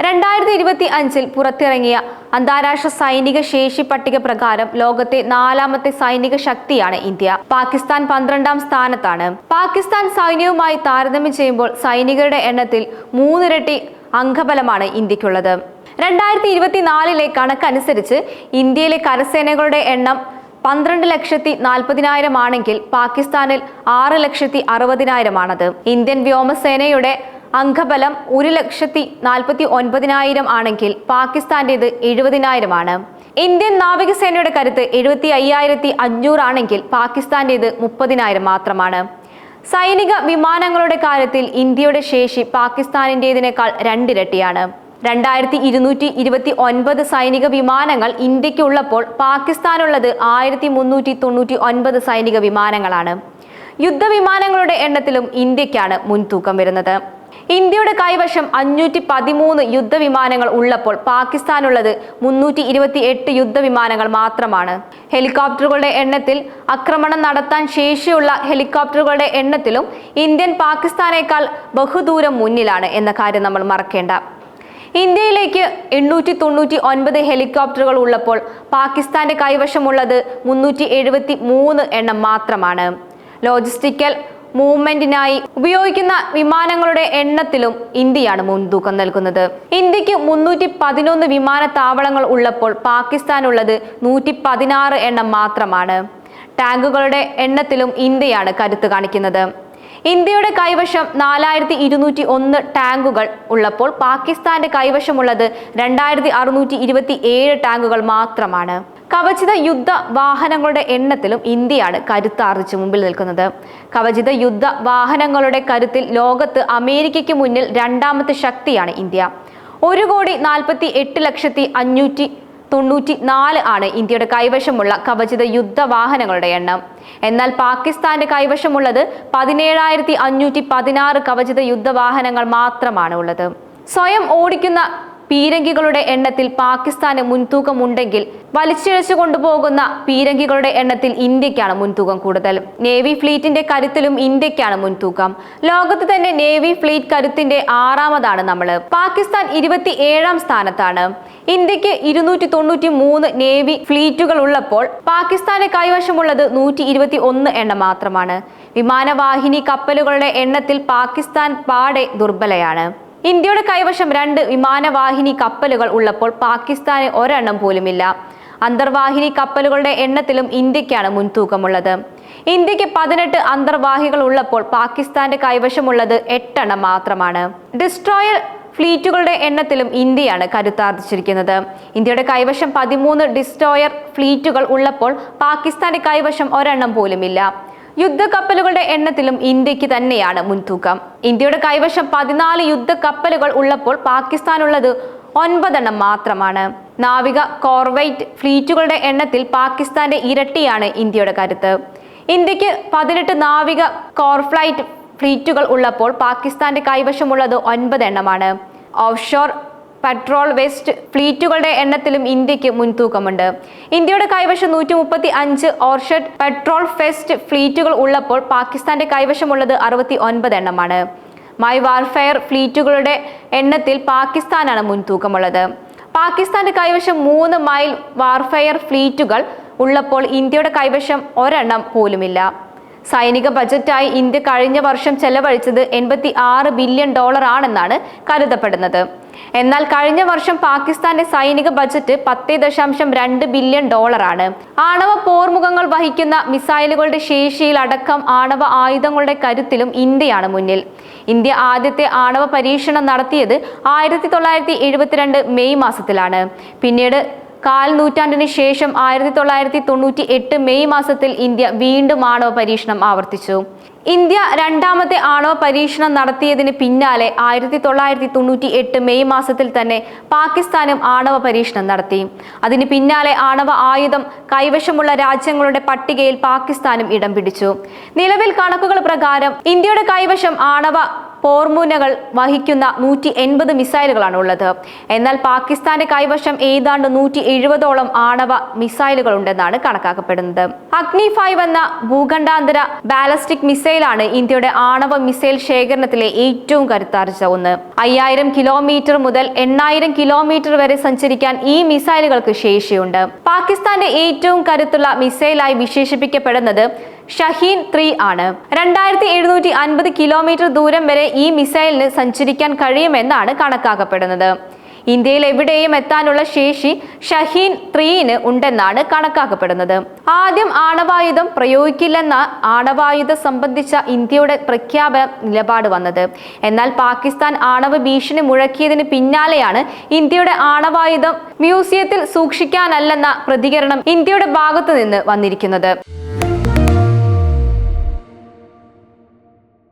2025 പുറത്തിറങ്ങിയ അന്താരാഷ്ട്ര സൈനിക ശേഷി പട്ടിക പ്രകാരം ലോകത്തെ 4ാമത്തെ സൈനിക ശക്തിയാണ് ഇന്ത്യ. പാകിസ്ഥാൻ 12ാം സ്ഥാനത്താണ്. പാകിസ്ഥാൻ സൈന്യവുമായി താരതമ്യം ചെയ്യുമ്പോൾ സൈനികരുടെ എണ്ണത്തിൽ 3 ഇരട്ടി അംഗബലമാണ് ഇന്ത്യക്കുള്ളത്. 2024 കണക്കനുസരിച്ച് ഇന്ത്യയിലെ കരസേനകളുടെ എണ്ണം 12,40,000 ആണെങ്കിൽ പാകിസ്ഥാനിൽ 6,60,000 ആണത്. ഇന്ത്യൻ വ്യോമസേനയുടെ അംഗബലം 1,49,000 ആണെങ്കിൽ പാകിസ്ഥാന്റേത് 70,000 ആണ്. ഇന്ത്യൻ നാവികസേനയുടെ കരുത്ത് 75,500 ആണെങ്കിൽ പാകിസ്ഥാന്റേത് 30,000 മാത്രമാണ്. സൈനിക വിമാനങ്ങളുടെ കാര്യത്തിൽ ഇന്ത്യയുടെ ശേഷി പാകിസ്ഥാനിന്റേതിനേക്കാൾ 2 ഇരട്ടിയാണ്. 2,229 സൈനിക വിമാനങ്ങൾ ഇന്ത്യക്ക് ഉള്ളപ്പോൾ പാകിസ്ഥാനുള്ളത് 1,399 സൈനിക വിമാനങ്ങളാണ്. യുദ്ധവിമാനങ്ങളുടെ എണ്ണത്തിലും ഇന്ത്യക്കാണ് മുൻതൂക്കം വരുന്നത്. ഇന്ത്യയുടെ കൈവശം 513 യുദ്ധവിമാനങ്ങൾ ഉള്ളപ്പോൾ പാകിസ്ഥാനുള്ളത് 328 യുദ്ധവിമാനങ്ങൾ മാത്രമാണ്. ഹെലികോപ്റ്ററുകളുടെ എണ്ണത്തിൽ ആക്രമണം നടത്താൻ ശേഷിയുള്ള ഹെലികോപ്റ്ററുകളുടെ എണ്ണത്തിലും ഇന്ത്യൻ പാകിസ്ഥാനേക്കാൾ ബഹുദൂരം മുന്നിലാണ് എന്ന കാര്യം നമ്മൾ മറക്കേണ്ട. ഇന്ത്യയിലേക്ക് 899 ഹെലികോപ്റ്ററുകൾ ഉള്ളപ്പോൾ പാകിസ്ഥാന്റെ കൈവശമുള്ളത് 373 എണ്ണം മാത്രമാണ്. ലോജിസ്റ്റിക്കൽ മൂവ്മെന്റിനായി ഉപയോഗിക്കുന്ന വിമാനങ്ങളുടെ എണ്ണത്തിലും ഇന്ത്യയാണ് മുൻതൂക്കം നൽകുന്നത്. ഇന്ത്യക്ക് 311 വിമാനത്താവളങ്ങൾ ഉള്ളപ്പോൾ പാകിസ്ഥാനുള്ളത് 116 എണ്ണം മാത്രമാണ്. ടാങ്കുകളുടെ എണ്ണത്തിലും ഇന്ത്യയാണ് കരുത്ത് കാണിക്കുന്നത്. ഇന്ത്യയുടെ കൈവശം 4,201 ടാങ്കുകൾ ഉള്ളപ്പോൾ പാകിസ്ഥാന്റെ കൈവശമുള്ളത് 2,627 ടാങ്കുകൾ മാത്രമാണ്. കവചിത യുദ്ധ വാഹനങ്ങളുടെ എണ്ണത്തിലും ഇന്ത്യയാണ് കരുത്താർജിച്ച് മുമ്പിൽ നിൽക്കുന്നത്. കവചിത യുദ്ധ വാഹനങ്ങളുടെ കരുത്തിൽ ലോകത്ത് അമേരിക്കയ്ക്ക് മുന്നിൽ 2ാമത്തെ ശക്തിയാണ് ഇന്ത്യ. 1,48,594 ആണ് ഇന്ത്യയുടെ കൈവശമുള്ള കവചിത യുദ്ധ വാഹനങ്ങളുടെ എണ്ണം. എന്നാൽ പാകിസ്ഥാന്റെ കൈവശമുള്ളത് 17,516 കവചിത യുദ്ധവാഹനങ്ങൾ മാത്രമാണ് ഉള്ളത്. സ്വയം ഓടിക്കുന്ന പീരങ്കികളുടെ എണ്ണത്തിൽ പാകിസ്ഥാന് മുൻതൂക്കമുണ്ടെങ്കിൽ വലിച്ചിഴച്ചു കൊണ്ടുപോകുന്ന പീരങ്കികളുടെ എണ്ണത്തിൽ ഇന്ത്യക്കാണ് മുൻതൂക്കം കൂടുതൽ. നേവി ഫ്ലീറ്റിന്റെ കരുത്തിലും ഇന്ത്യക്കാണ് മുൻതൂക്കം. ലോകത്ത് തന്നെ നേവി ഫ്ലീറ്റ് കരുത്തിന്റെ 6ാമതാണ് നമ്മള്. പാകിസ്ഥാൻ 27ാം സ്ഥാനത്താണ്. ഇന്ത്യക്ക് 293 നേവി ഫ്ലീറ്റുകൾ ഉള്ളപ്പോൾ പാകിസ്ഥാന്റെ കൈവശമുള്ളത് 121 എണ്ണം മാത്രമാണ്. വിമാനവാഹിനി കപ്പലുകളുടെ എണ്ണത്തിൽ പാകിസ്ഥാൻ പാടെ ദുർബലയാണ്. ഇന്ത്യയുടെ കൈവശം 2 വിമാനവാഹിനി കപ്പലുകൾ ഉള്ളപ്പോൾ പാകിസ്ഥാന് ഒരെണ്ണം പോലുമില്ല. അന്തർവാഹിനി കപ്പലുകളുടെ എണ്ണത്തിലും ഇന്ത്യക്കാണ് മുൻതൂക്കമുള്ളത്. ഇന്ത്യക്ക് 18 അന്തർവാഹികൾ ഉള്ളപ്പോൾ പാകിസ്ഥാന്റെ കൈവശമുള്ളത് 8 എണ്ണം മാത്രമാണ്. ഡിസ്ട്രോയർ ഫ്ലീറ്റുകളുടെ എണ്ണത്തിലും ഇന്ത്യയാണ് കരുത്താർജിച്ചിരിക്കുന്നത്. ഇന്ത്യയുടെ കൈവശം 13 ഡിസ്ട്രോയർ ഫ്ലീറ്റുകൾ ഉള്ളപ്പോൾ പാകിസ്ഥാന്റെ കൈവശം ഒരെണ്ണം പോലുമില്ല. യുദ്ധക്കപ്പലുകളുടെ എണ്ണത്തിലും ഇന്ത്യക്ക് തന്നെയാണ് മുൻതൂക്കം. ഇന്ത്യയുടെ കൈവശം 14 യുദ്ധക്കപ്പലുകൾ ഉള്ളപ്പോൾ പാകിസ്ഥാനുള്ളത് 9 എണ്ണം മാത്രമാണ്. നാവിക കോർവൈറ്റ് ഫ്ലീറ്റുകളുടെ എണ്ണത്തിൽ പാകിസ്ഥാന്റെ ഇരട്ടിയാണ് ഇന്ത്യയുടെ കരുത്ത്. ഇന്ത്യക്ക് 18 നാവിക കോർഫ്ലൈറ്റ് ഫ്ലീറ്റുകൾ ഉള്ളപ്പോൾ പാകിസ്ഥാന്റെ കൈവശമുള്ളത് 9 എണ്ണമാണ്. ഓഫ്ഷോർ പെട്രോൾ വെസ്റ്റ് ഫ്ലീറ്റുകളുടെ എണ്ണത്തിലും ഇന്ത്യക്ക് മുൻതൂക്കമുണ്ട്. ഇന്ത്യയുടെ കൈവശം 135 ഓർഷഡ് പെട്രോൾ ഫെസ്റ്റ് ഫ്ലീറ്റുകൾ ഉള്ളപ്പോൾ പാകിസ്ഥാന്റെ കൈവശമുള്ളത് 69 എണ്ണമാണ്. മൈ വാർഫെയർ ഫ്ലീറ്റുകളുടെ എണ്ണത്തിൽ പാകിസ്ഥാനാണ് മുൻതൂക്കമുള്ളത്. പാകിസ്ഥാന്റെ കൈവശം 3 മൈൽ വാർഫെയർ ഫ്ലീറ്റുകൾ ഉള്ളപ്പോൾ ഇന്ത്യയുടെ കൈവശം ഒരെണ്ണം പോലുമില്ല. സൈനിക ബജറ്റായി ഇന്ത്യ കഴിഞ്ഞ വർഷം ചെലവഴിച്ചത് $86 ബില്യൺ ആണെന്നാണ് കരുതപ്പെടുന്നത്. എന്നാൽ കഴിഞ്ഞ വർഷം പാകിസ്ഥാന്റെ സൈനിക ബജറ്റ് $10.2 ബില്യൺ ആണ്. ആണവ പോർമുഖങ്ങൾ വഹിക്കുന്ന മിസൈലുകളുടെ ശേഷിയിൽ അടക്കം ആണവ ആയുധങ്ങളുടെ കരുത്തിലും ഇന്ത്യയാണ് മുന്നിൽ. ഇന്ത്യ ആദ്യത്തെ ആണവ പരീക്ഷണം നടത്തിയത് 1972 മെയ് മാസത്തിലാണ്. പിന്നീട് 1/4 നൂറ്റാണ്ടിന് ശേഷം 1998 മെയ് മാസത്തിൽ ഇന്ത്യ വീണ്ടും ആണവ പരീക്ഷണം ആവർത്തിച്ചു. ഇന്ത്യ 2ാമത്തെ ആണവ പരീക്ഷണം നടത്തിയതിന് പിന്നാലെ 1998 മെയ് മാസത്തിൽ തന്നെ പാകിസ്ഥാനും ആണവ പരീക്ഷണം നടത്തി. അതിന് പിന്നാലെ ആണവ ആയുധം കൈവശമുള്ള രാജ്യങ്ങളുടെ പട്ടികയിൽ പാകിസ്ഥാനും ഇടം പിടിച്ചു. നിലവിൽ കണക്കുകൾ പ്രകാരം ഇന്ത്യയുടെ കൈവശം ആണവ പോർമുനകൾ വഹിക്കുന്ന 180 മിസൈലുകളാണ് ഉള്ളത്. എന്നാൽ പാകിസ്ഥാന്റെ കൈവശം ഏതാണ്ട് 170ഓളം ആണവ മിസൈലുകൾ ഉണ്ടെന്നാണ് കണക്കാക്കപ്പെടുന്നത്. അഗ്നി 5 എന്ന ഭൂഖണ്ഡാന്തര ബാലസ്റ്റിക് മിസൈലാണ് ഇന്ത്യയുടെ ആണവ മിസൈൽ ശേഖരണത്തിലെ ഏറ്റവും കരുത്താർജിച്ച ഒന്ന്. 5000 കിലോമീറ്റർ മുതൽ 8000 കിലോമീറ്റർ വരെ സഞ്ചരിക്കാൻ ഈ മിസൈലുകൾക്ക് ശേഷിയുണ്ട്. പാകിസ്ഥാന്റെ ഏറ്റവും കരുത്തുള്ള മിസൈലായി വിശേഷിപ്പിക്കപ്പെടുന്നത് ഷഹീൻ 3 ആണ്. 2750 കിലോമീറ്റർ ദൂരം വരെ ഈ മിസൈലിന് സഞ്ചരിക്കാൻ കഴിയുമെന്നാണ് കണക്കാക്കപ്പെടുന്നത്. ഇന്ത്യയിൽ എവിടെയും എത്താനുള്ള ശേഷി ഷഹീൻ 3 ഉണ്ടെന്നാണ് കണക്കാക്കപ്പെടുന്നത്. ആദ്യം ആണവായുധം പ്രയോഗിക്കില്ലെന്ന ആണവായുധം സംബന്ധിച്ച ഇന്ത്യയുടെ പ്രഖ്യാപന നിലപാട് വന്നത്. എന്നാൽ പാകിസ്ഥാൻ ആണവ ഭീഷണി മുഴക്കിയതിന് പിന്നാലെയാണ് ഇന്ത്യയുടെ ആണവായുധം മ്യൂസിയത്തിൽ സൂക്ഷിക്കാനല്ലെന്ന പ്രതികരണം ഇന്ത്യയുടെ ഭാഗത്തു നിന്ന് വന്നിരിക്കുന്നത്.